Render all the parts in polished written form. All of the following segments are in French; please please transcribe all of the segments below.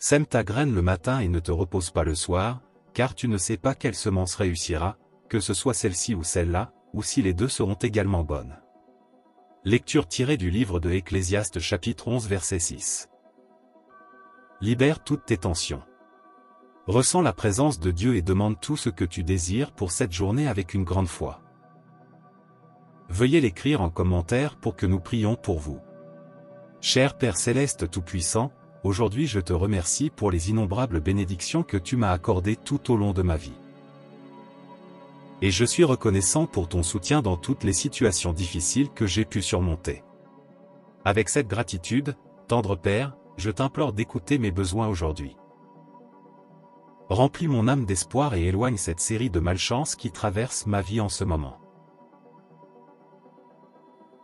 Sème ta graine le matin et ne te repose pas le soir, car tu ne sais pas quelle semence réussira, que ce soit celle-ci ou celle-là, ou si les deux seront également bonnes. Lecture tirée du livre de Ecclésiaste chapitre 11 verset 6. Libère toutes tes tensions. Ressens la présence de Dieu et demande tout ce que tu désires pour cette journée avec une grande foi. Veuillez l'écrire en commentaire pour que nous prions pour vous. Cher Père Céleste Tout-Puissant, aujourd'hui je te remercie pour les innombrables bénédictions que tu m'as accordées tout au long de ma vie. Et je suis reconnaissant pour ton soutien dans toutes les situations difficiles que j'ai pu surmonter. Avec cette gratitude, tendre Père, je t'implore d'écouter mes besoins aujourd'hui. Remplis mon âme d'espoir et éloigne cette série de malchances qui traverse ma vie en ce moment.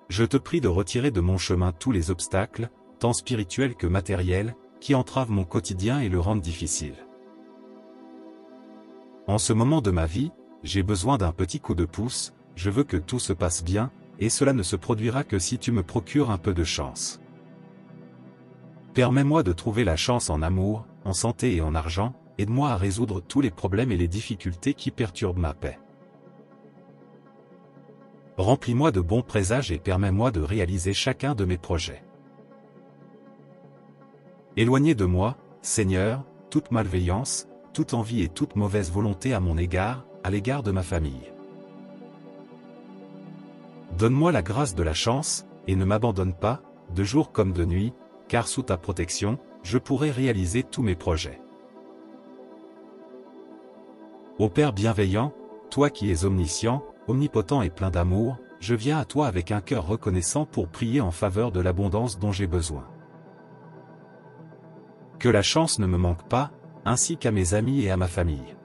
Je te prie de retirer de mon chemin tous les obstacles, tant spirituels que matériels, qui entravent mon quotidien et le rendent difficile. En ce moment de ma vie, j'ai besoin d'un petit coup de pouce, je veux que tout se passe bien, et cela ne se produira que si tu me procures un peu de chance. Permets-moi de trouver la chance en amour, en santé et en argent, aide-moi à résoudre tous les problèmes et les difficultés qui perturbent ma paix. Remplis-moi de bons présages et permets-moi de réaliser chacun de mes projets. Éloignez de moi, Seigneur, toute malveillance, toute envie et toute mauvaise volonté à mon égard, à l'égard de ma famille. Donne-moi la grâce de la chance, et ne m'abandonne pas, de jour comme de nuit, car sous ta protection, je pourrai réaliser tous mes projets. Ô Père bienveillant, toi qui es omniscient, omnipotent et plein d'amour, je viens à toi avec un cœur reconnaissant pour prier en faveur de l'abondance dont j'ai besoin. Que la chance ne me manque pas, ainsi qu'à mes amis et à ma famille.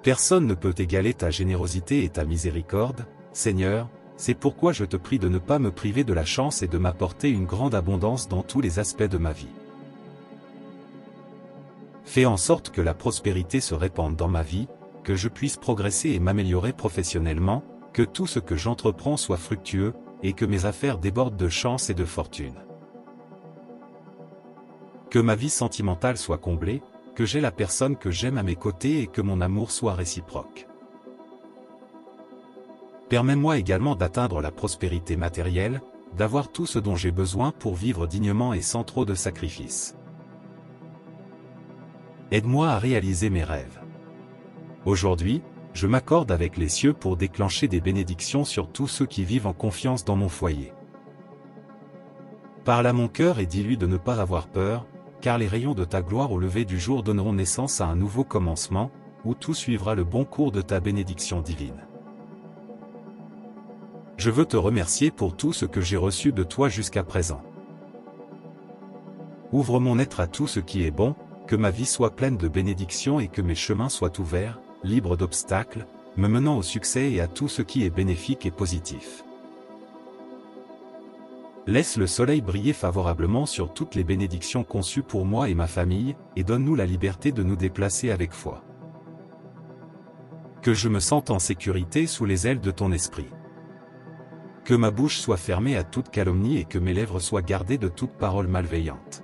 Personne ne peut égaler ta générosité et ta miséricorde, Seigneur, c'est pourquoi je te prie de ne pas me priver de la chance et de m'apporter une grande abondance dans tous les aspects de ma vie. Fais en sorte que la prospérité se répande dans ma vie, que je puisse progresser et m'améliorer professionnellement, que tout ce que j'entreprends soit fructueux, et que mes affaires débordent de chance et de fortune. Que ma vie sentimentale soit comblée, que j'aie la personne que j'aime à mes côtés et que mon amour soit réciproque. Permets-moi également d'atteindre la prospérité matérielle, d'avoir tout ce dont j'ai besoin pour vivre dignement et sans trop de sacrifices. Aide-moi à réaliser mes rêves. Aujourd'hui, je m'accorde avec les cieux pour déclencher des bénédictions sur tous ceux qui vivent en confiance dans mon foyer. Parle à mon cœur et dis-lui de ne pas avoir peur, car les rayons de ta gloire au lever du jour donneront naissance à un nouveau commencement, où tout suivra le bon cours de ta bénédiction divine. Je veux te remercier pour tout ce que j'ai reçu de toi jusqu'à présent. Ouvre mon être à tout ce qui est bon, que ma vie soit pleine de bénédictions et que mes chemins soient ouverts, libres d'obstacles, me menant au succès et à tout ce qui est bénéfique et positif. Laisse le soleil briller favorablement sur toutes les bénédictions conçues pour moi et ma famille, et donne-nous la liberté de nous déplacer avec foi. Que je me sente en sécurité sous les ailes de ton esprit. Que ma bouche soit fermée à toute calomnie et que mes lèvres soient gardées de toute parole malveillante.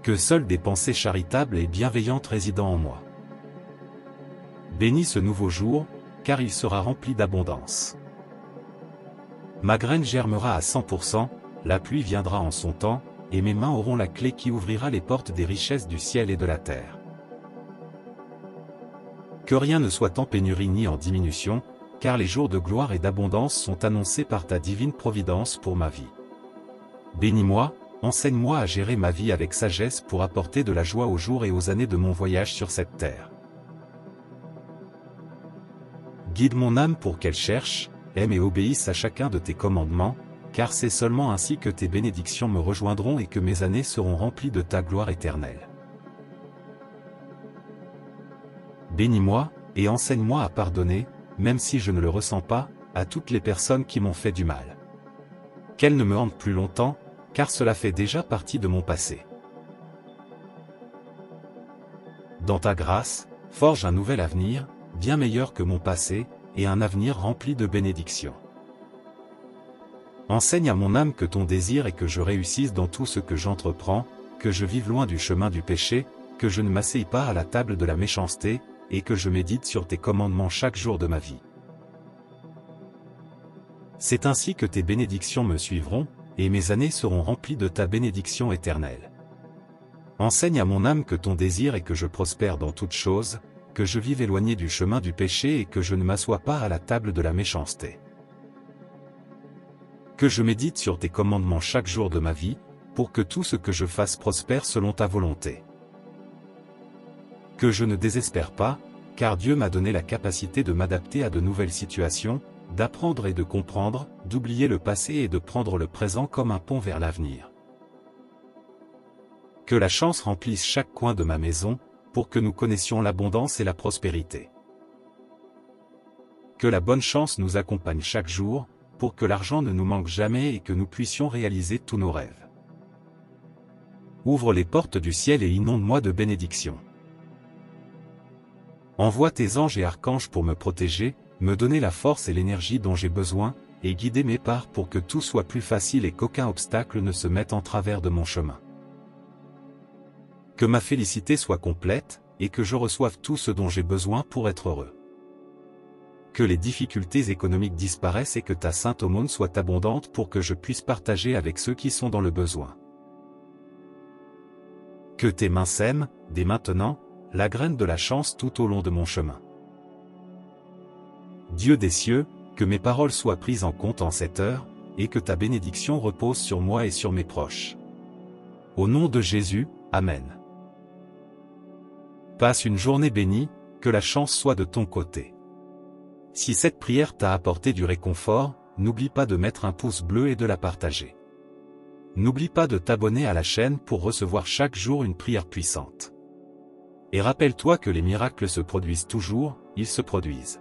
Que seules des pensées charitables et bienveillantes résident en moi. Bénis ce nouveau jour, car il sera rempli d'abondance. Ma graine germera à 100%, la pluie viendra en son temps, et mes mains auront la clé qui ouvrira les portes des richesses du ciel et de la terre. Que rien ne soit en pénurie ni en diminution, car les jours de gloire et d'abondance sont annoncés par ta divine providence pour ma vie. Bénis-moi, enseigne-moi à gérer ma vie avec sagesse pour apporter de la joie aux jours et aux années de mon voyage sur cette terre. Guide mon âme pour qu'elle cherche, aime et obéisse à chacun de tes commandements, car c'est seulement ainsi que tes bénédictions me rejoindront et que mes années seront remplies de ta gloire éternelle. Bénis-moi, et enseigne-moi à pardonner, même si je ne le ressens pas, à toutes les personnes qui m'ont fait du mal. Qu'elles ne me hantent plus longtemps, car cela fait déjà partie de mon passé. Dans ta grâce, forge un nouvel avenir, bien meilleur que mon passé, et un avenir rempli de bénédictions. Enseigne à mon âme que ton désir est que je réussisse dans tout ce que j'entreprends, que je vive loin du chemin du péché, que je ne m'asseye pas à la table de la méchanceté, et que je médite sur tes commandements chaque jour de ma vie. C'est ainsi que tes bénédictions me suivront, et mes années seront remplies de ta bénédiction éternelle. Enseigne à mon âme que ton désir est que je prospère dans toutes choses, que je vive éloigné du chemin du péché et que je ne m'assoie pas à la table de la méchanceté. Que je médite sur tes commandements chaque jour de ma vie, pour que tout ce que je fasse prospère selon ta volonté. Que je ne désespère pas, car Dieu m'a donné la capacité de m'adapter à de nouvelles situations, d'apprendre et de comprendre, d'oublier le passé et de prendre le présent comme un pont vers l'avenir. Que la chance remplisse chaque coin de ma maison, pour que nous connaissions l'abondance et la prospérité. Que la bonne chance nous accompagne chaque jour, pour que l'argent ne nous manque jamais et que nous puissions réaliser tous nos rêves. Ouvre les portes du ciel et inonde-moi de bénédictions. Envoie tes anges et archanges pour me protéger, me donner la force et l'énergie dont j'ai besoin, et guider mes pas pour que tout soit plus facile et qu'aucun obstacle ne se mette en travers de mon chemin. Que ma félicité soit complète, et que je reçoive tout ce dont j'ai besoin pour être heureux. Que les difficultés économiques disparaissent et que ta sainte aumône soit abondante pour que je puisse partager avec ceux qui sont dans le besoin. Que tes mains sèment, dès maintenant, la graine de la chance tout au long de mon chemin. Dieu des cieux, que mes paroles soient prises en compte en cette heure, et que ta bénédiction repose sur moi et sur mes proches. Au nom de Jésus, Amen. Passe une journée bénie, que la chance soit de ton côté. Si cette prière t'a apporté du réconfort, n'oublie pas de mettre un pouce bleu et de la partager. N'oublie pas de t'abonner à la chaîne pour recevoir chaque jour une prière puissante. Et rappelle-toi que les miracles se produisent toujours, ils se produisent.